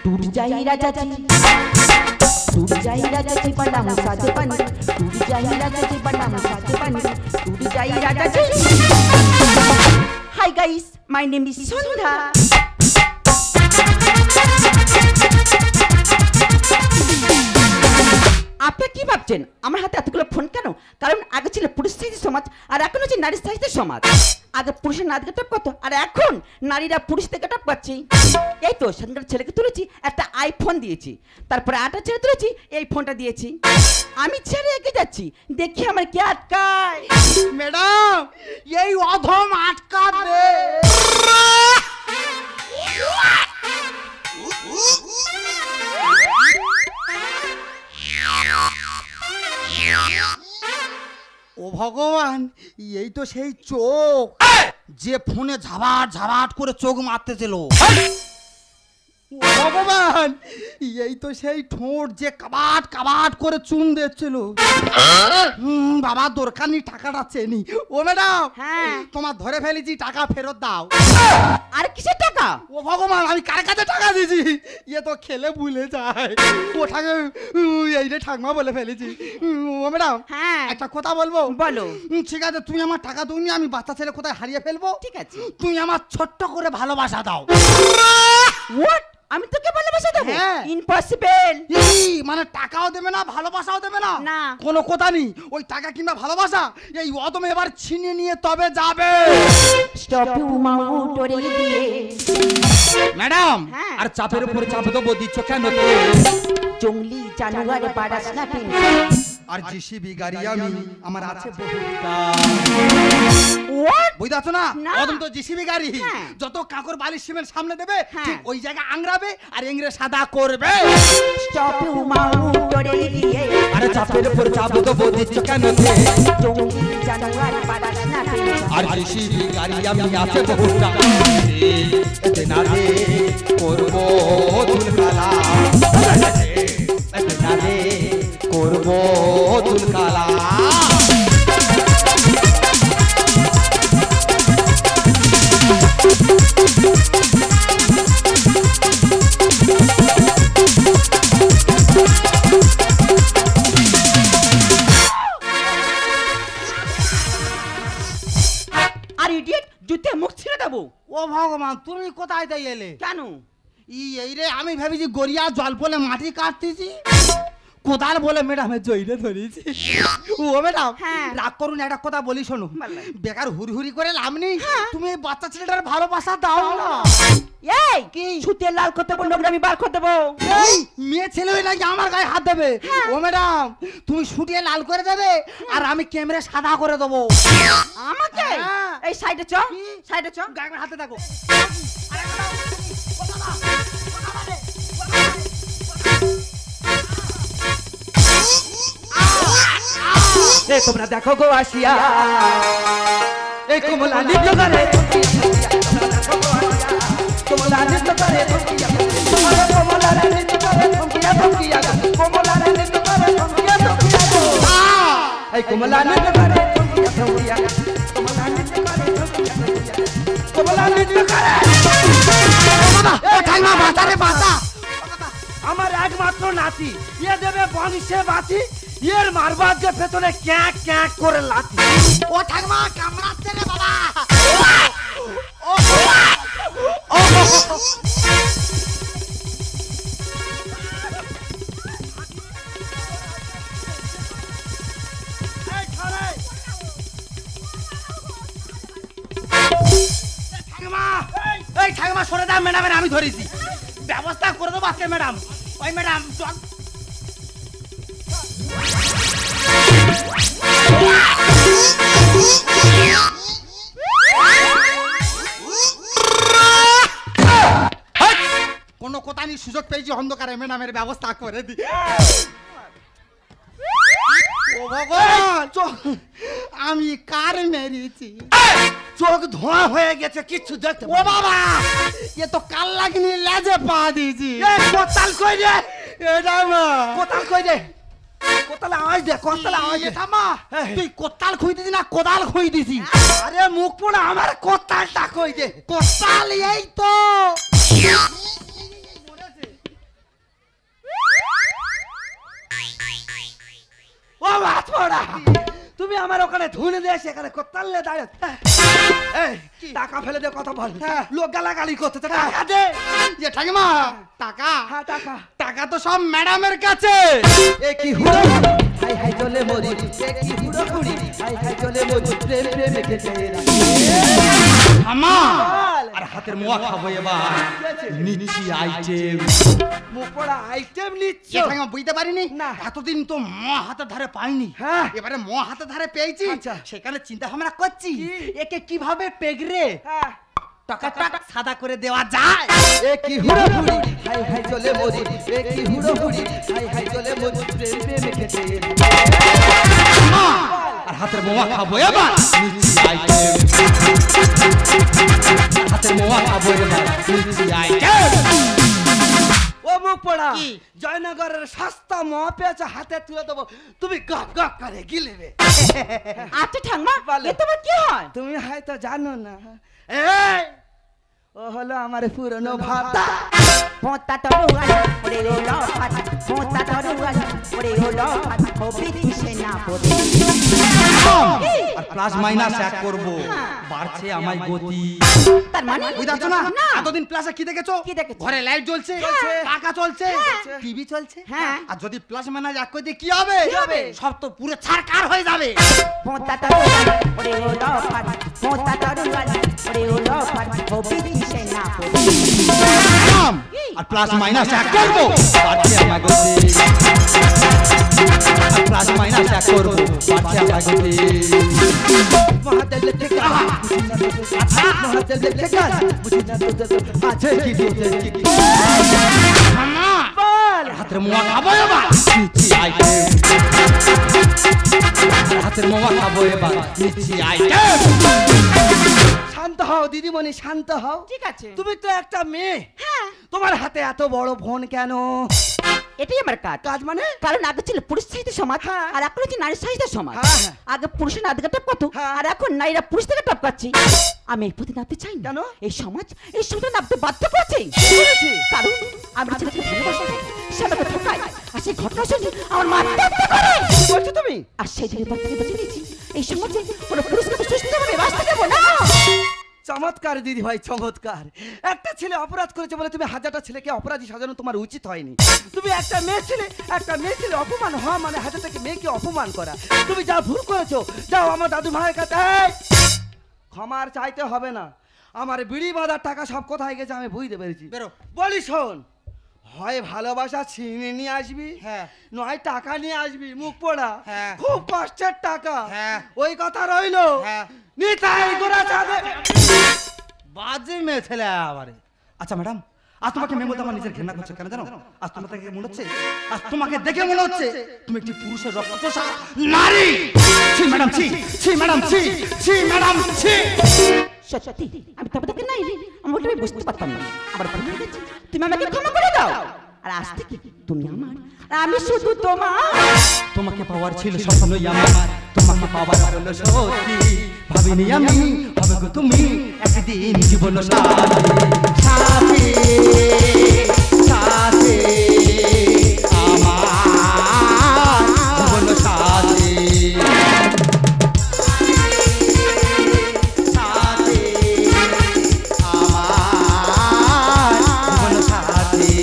टूट जाई राजा जी, टूट जाई राजा जी बड़ा मुसाद बन, टूट जाई राजा जी बड़ा मुसाद बन, टूट जाई राजा जी। Hi guys, my name is Sondha. আপনারা কি ভাবছেন আমার হাতে এতগুলো ফোন কেন? কারণ আগে ছিল পুরুষ সাহিত্য সমাজ আর এখন হচ্ছে নারী সাহিত্য সমাজ। আগে পুরুষের নারীকে টপ করতো আর এখন নারীরা পুরুষদেরকে টপ করছে। এই তো সেদিনকার ছেলেকে তুলেছি একটা আইফোন দিয়েছি, তারপরে আটা ছেলে তুলেছি এই ফোনটা দিয়েছি। আমি ছেড়ে এগিয়ে যাচ্ছি, দেখি আমার কে আটকায়। ম্যাডাম এই অধম আটকাবে। ও ভগবান, এই তো সেই চোখ যে ফোনে ঝাবাট ঝাবাট করে চোখ মারতেছিল। ভগবান, এই তো সেই ঠোঁট যে কাবাট কাবাট করে চুন দিচ্ছিল। বাবা দরকার নেই, টাকাটা চেনি। ও ম্যাডাম, হ্যাঁ তোমার ধরে ফেলেছি, টাকা ফেরত দাও। আর কিসের টাকা? ও ভগবান, আমি কার কাছে টাকা দিয়েছি? ইয়ে তো খেলে ভুলে যায়। ও ঠাকে এই রে ঠাকমা বলে ফেলেছি। ও ম্যাডাম, হ্যাঁ একটা কথা বলবো? বলো। ঠিক আছে, তুমি আমার টাকা দিওনি, আমি বাচ্চা ছেলে কোথায় হারিয়ে ফেলবো। ঠিক আছে, তুমি আমার ছোট্ট করে ভালোবাসা দাও। হোয়াট? আমি তোকে ভালোবাসা দেবো? হ্যাঁ। ইম্পসিবল। মানে টাকাও দেবে না, ভালোবাসাও দেবে না? না। কোনো কথা নেই, ওই টাকা কিংবা ভালোবাসা এই অদম এবার ছিনিয়ে নিয়ে তবে যাবে। স্টপ ইউ মাউ তোরে দিয়ে। ম্যাডাম, হ্যাঁ। আর চাপের উপর চাপ দেবো দিচ্ছ কেন? জঙ্গলি জানুয়ার বাড়াস না আর জিসিবি গাড়ি আমি আমার আছে হোয়াট? বুঝতে পারছো না? না। অদম তো জিসিবি গাড়ি, হ্যাঁ। যত কাকর বালিশ সিমেন্ট সামনে দেবে হ্যাঁ। ঠিক ওই জায়গা আংরাবে আর এংরে সাদা করবে। স্টপ ইউ মাউ তোরে দিয়ে। আরে চাপের উপর চাপ দেবো দিচ্ছ কেন? জঙ্গলি জানুয়ার বাড়াস না আর জিসিবি গাড়ি আমি আছে বহুটা। না রে করবো দুলকালা, না রে করবো দুলকালা। আর ইডিয়েট, জুতে মুখ ছিঁড়ে দেবো। ও ভগবান, তুমি কোথায় তাই এলে? কেন? এই রে আমি ভেবেছি গড়িয়া জল পলে মাটি কাটতেছি, কোদাল বলে ম্যাডামের জইলে ধরেছি। ও ম্যাডাম, হ্যাঁ। রাগ করুন, একটা কথা বলি শোনো। বলো। বেকার হুড়ি হুড়ি করে লাভ নেই, তুমি এই বাচ্চা ছেলেটার ভালোবাসা দাও না। এই কি? ছুতে লাল করতে বললো, আমি বার করে দেবো। এই মেয়ে ছেলে হয়ে নাকি আমার গায়ে হাত দেবে? ও ম্যাডাম, তুমি শুটিয়ে লাল করে দেবে আর আমি ক্যামেরা সাদা করে দেবো। আমাকে? হ্যাঁ। এই সাইডে চ, সাইডে চ। গায়ে হাতে থাকো। এই তোমরা দেখো গো আসিয়া, এই কমলা নৃত্য করে, কমলা নৃত্য করে, কমলা নৃত্য করে, থমকিয়া থমকিয়া, কমলা নৃত্য করে, থমকিয়া থমকিয়া, এই কমলা নৃত্য করে, থমকিয়া থমকিয়া, কমলা নৃত্য করে, থমকিয়া থমকিয়া, কমলা নৃত্য করে। ঠাকমা বাঁচা রে বাঁচা। আমার একমাত্র নাতি, ইয়ে দেবে বংশে বাঁচি, এর মারবার যে পেছনে ক্যাক ক্যাক করে লাথি। ও ঠাকমা কামড়াচ্ছে রে বাবা। এই ঠাকমা সরে দাও, ম্যাডামের আমি ধরেছি, ব্যবস্থা করে দেবো আজকে ম্যাডাম। ওই ম্যাডাম কোনো কথা নেই, সুযোগ পেয়েছি অন্ধকারে ম্যাডামের ব্যবস্থা করে দি। ও ভগবান, আমি কার মেরেছি? চোখ ধোঁয়া হয়ে গেছে, কিচ্ছু দেখতে ও বাবা, এ তো কাল লাগনি, লেজে পা দিয়েছি। কোতাল কই রে? এটা মা কোতাল কই রে? কোতাল আওয়াজ দে, কোতাল আওয়াজ দে। এটা মা, তুই কোতাল খুই দিছি না কোদাল খুই দিছি? আরে মুখ পোড়া, আমার কোতালটা কই দে। কোতাল এই তো আমার ওখানে ধুনে দিয়ে সেখানে কোত্তালে দাঁড়িয়ে এই টাকা ফেলে দে কথা বল লোক গালাগালি করতে টাকা দে যে ঠাকুমা টাকা হ্যাঁ টাকা টাকা তো সব ম্যাডামের কাছে এ কি হুড়ো হাই হাই চলে মরি এ কি হুড়ো হুড়ি হাই হাই চলে মরি প্রেম প্রেম কেটে আমা আর হাতের মোয়া খাবো এবার নিচ্ছি আইটেম মুখ পড়া আইটেম নিচ্ছ যে ঠাকুমা বুঝতে পারিনি না। এতদিন তো মোয়া হাতের ধারে পাইনি হ্যাঁ। এবারে মোয়া হাতের ধারে পেয়েছি আচ্ছা। সেখানে চিন্তা ভাবনা করছি কি? একে কিভাবে পেগরে হ্যাঁ টাকাটা সাদা করে দেওয়া যায় এ কি হুড়ো হুড়ি হাই হাই চলে মরি এ কি হুড়ো হুড়ি হাই হাই চলে মরি প্রেম প্রেম কেটে আর হাতের মোয়া খাবো এবার নিচ্ছি আইটেম হাতের মোয়া খাবো এবার নিচ্ছি আইটেম ও মুখ পড়া কি? জয়নগরের সস্তা মহা পেয়েছে হাতে তুলে দেবো তুমি গপ গপ করে গিলেবে আচ্ছা ঠাম্মা বলো। এ তোমার কি হয়? তুমি হয়তো জানো না এই ও হলো আমার পুরনো ভাতা পোতা তরুয়াল ওরে ও লফাত পোতা তরুয়াল ওরে ও লফাত ও বিদিশে না পড়ে আর প্লাস মাইনাস এক করব বাড়ছে আমায় গতি তার মানে বুঝাচ্ছ না এতদিন প্লাসে কি দেখেছো কি দেখেছো? ঘরে লাইট জ্বলছে জ্বলছে। পাখা চলছে হ্যাঁ। টিভি চলছে হ্যাঁ। আর যদি প্লাস মাইনাস এক করে দিয়ে কি হবে কি হবে? সব তো পুরো ছাড়কার হয়ে যাবে পোতা তরুয়াল ওরে ও লফাত পোতা তরুয়াল ওরে ও লফাত ও বিদিশে না পড়ে আর প্লাস মাইনাস এক করব বাড়ছে আমায় গতি আর প্লাস মাইনাস এক করব বাড়ছে আমায় গতি মহাদেব লিখে গান মহাদেব লিখে গান বুঝি না তো আছে কি কি বল হাতের মোয়া খাবো এবার নিচ্ছি আইটেম হাতের মোয়া খাবো এবার নিচ্ছি আইটেম শান্ত হও দিদিমণি শান্ত হও ঠিক আছে তুমি তো একটা মেয়ে হ্যাঁ তোমার হাতে এত বড় ফোন কেন এটাই আমার কাজ কাজ মানে কারণ আগে ছিল পুরুষ সাহিত্য সমাজ হ্যাঁ। আর এখন হচ্ছে নারী সাহিত্য সমাজ হ্যাঁ, হ্যাঁ। আগে পুরুষের নাদিকে টপকাতো হ্যাঁ। আর এখন নারীরা পুরুষ থেকে টপকাচ্ছি আমি এই পথে নামতে চাই না কেন? এই সমাজ নামতে বাধ্য করেছে করেছে? কারণ আমি ছেলেকে ভালোবাসি সে আমাকে ঠকায় আর সেই ঘটনা শুনে আমার মাথা ব্যথা করে কি বলছো তুমি আর সেই দিনের পর থেকে বেঁচে গেছি এই সমাজে কোনো পুরুষকে আমি সুস্থভাবে বাঁচতে দেবো না চমৎকার দিদি ভাই চমৎকার একটা ছেলে অপরাধ করেছে বলে তুমি হাজারটা ছেলেকে অপরাধী সাজানো তোমার উচিত হয়নি তুমি একটা মেয়ে ছেলে অপমান হওয়া মানে হাজার থেকে মেয়েকে অপমান করা তুমি যা ভুল করেছো যাও আমার দাদু ভাইয়ের কাছে এই, ক্ষমার চাইতে হবে না আমার বিড়ি বাঁধার টাকা সব কোথায় গেছে আমি বুঝতে পেরেছি বেরো। বলি শোন হয় ভালোবাসা ছিনিয়ে নিয়ে আসবি হ্যাঁ। নয় টাকা নিয়ে আসবি মুখ পোড়া হ্যাঁ। খুব কষ্টের টাকা হ্যাঁ। ওই কথা রইলো হ্যাঁ। নিতাই গোড়া চাঁদে বাজে মেয়ে ছেলে আবারে আচ্ছা ম্যাডাম আজ তোমাকে মেয়ে বলতে আমার নিজের ঘৃণা করছে কেন জানো আজ তোমাকে দেখে মনে হচ্ছে আজ তোমাকে দেখে মনে হচ্ছে তুমি একটি পুরুষের রক্তচোষা নারী ছি ম্যাডাম ছি ছি ম্যাডাম ছি ছি ম্যাডাম ছি সত্যি আমি তবে থেকে নাই আমি ওটা বুঝতে পারতাম না আমার ভুল হয়ে গেছে তুমি আমাকে ক্ষমা করে দাও আর আজ থেকে তুমি আমার আর আমি শুধু তোমার তোমাকে পাওয়ার ছিল স্বপ্নই আমার তোমাকে পাওয়ার হলো সত্যি ভাবিনি আমি হবে গো তুমি একদিন জীবন সাথী সাথী আমার জীবন সাথী সাথী আমার জীবন সাথী